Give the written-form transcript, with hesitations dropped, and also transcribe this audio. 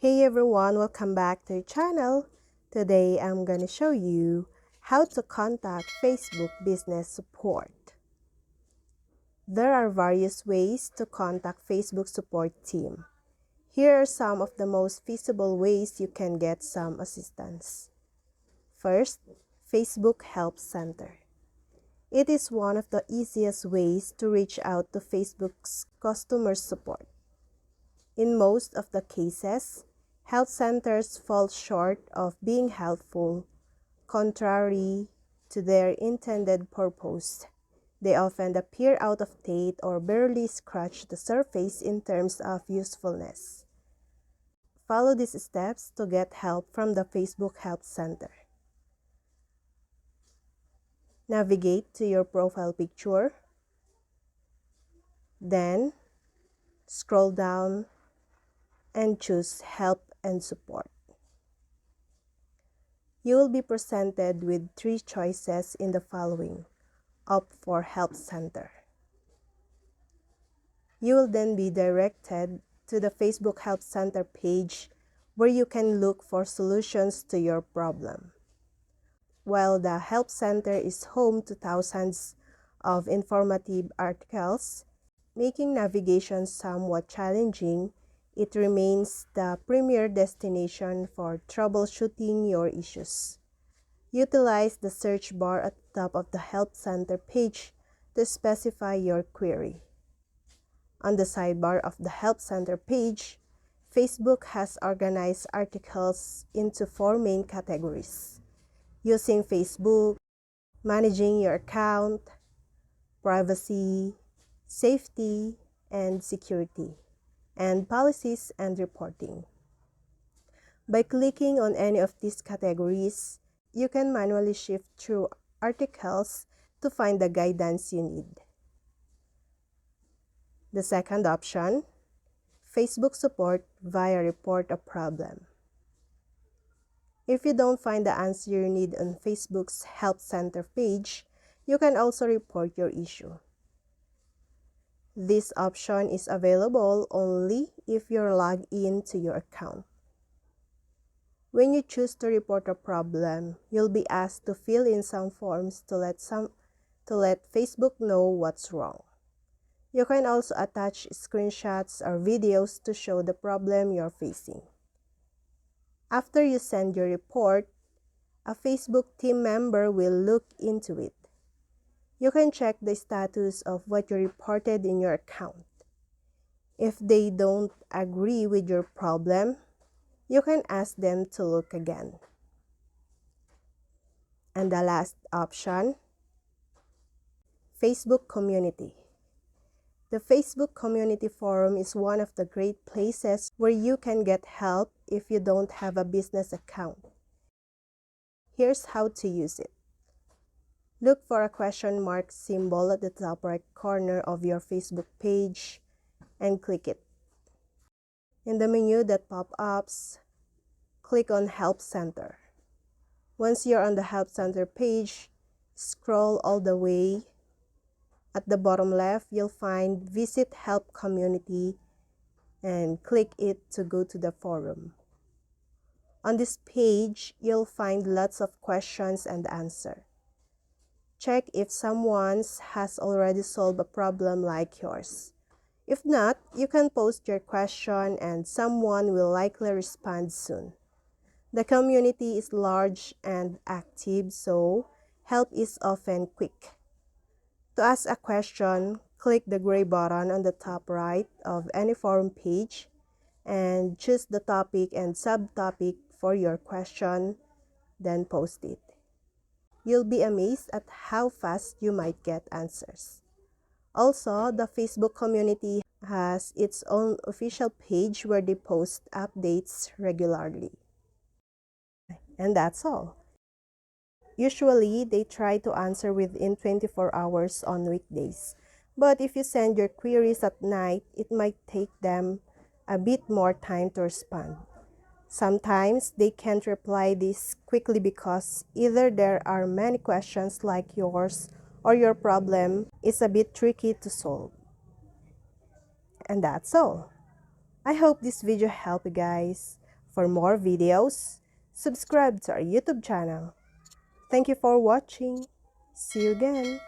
Hey everyone, welcome back to the channel. Today I'm gonna show you how to contact Facebook Business Support. There are various ways to contact Facebook support team. Here are some of the most feasible ways you can get some assistance. First, Facebook Help Center. It is one of the easiest ways to reach out to Facebook's customer support. In most of the cases, health centers fall short of being helpful, contrary to their intended purpose. They often appear out of date or barely scratch the surface in terms of usefulness. Follow these steps to get help from the Facebook Help Center. Navigate to your profile picture. Then, scroll down and choose Help and Support. You will be presented with 3 choices in the following. Opt for Help Center. You will then be directed to the Facebook Help Center page where you can look for solutions to your problem. While the Help Center is home to thousands of informative articles, making navigation somewhat challenging, it remains the premier destination for troubleshooting your issues. Utilize the search bar at the top of the Help Center page to specify your query. On the sidebar of the Help Center page, Facebook has organized articles into 4 main categories: using Facebook, managing your account, privacy, safety and security, and policies and reporting. By clicking on any of these categories, you can manually shift through articles to find the guidance you need. The second option, Facebook support via Report a Problem. If you don't find the answer you need on Facebook's Help Center page, you can also report your issue. This option is available only if you're logged in to your account. When you choose to report a problem, you'll be asked to fill in some forms to let Facebook know what's wrong. You can also attach screenshots or videos to show the problem you're facing. After you send your report, a Facebook team member will look into it. You can check the status of what you reported in your account. If they don't agree with your problem, you can ask them to look again. And the last option, Facebook Community. The Facebook Community Forum is one of the great places where you can get help if you don't have a business account. Here's how to use it. Look for a question mark symbol at the top right corner of your Facebook page and click it. In the menu that pops up, click on Help Center. Once you're on the Help Center page, scroll all the way. At the bottom left, you'll find Visit Help Community and click it to go to the forum. On this page, you'll find lots of questions and answers. Check if someone has already solved a problem like yours. If not, you can post your question and someone will likely respond soon. The community is large and active, so help is often quick. To ask a question, click the gray button on the top right of any forum page and choose the topic and subtopic for your question, then post it. You'll be amazed at how fast you might get answers. Also, the Facebook community has its own official page where they post updates regularly. And that's all. Usually, they try to answer within 24 hours on weekdays. But if you send your queries at night, it might take them a bit more time to respond. Sometimes they can't reply this quickly because either there are many questions like yours or your problem is a bit tricky to solve. And that's all. I hope this video helped you guys. For more videos, subscribe to our YouTube channel. Thank you for watching. See you again.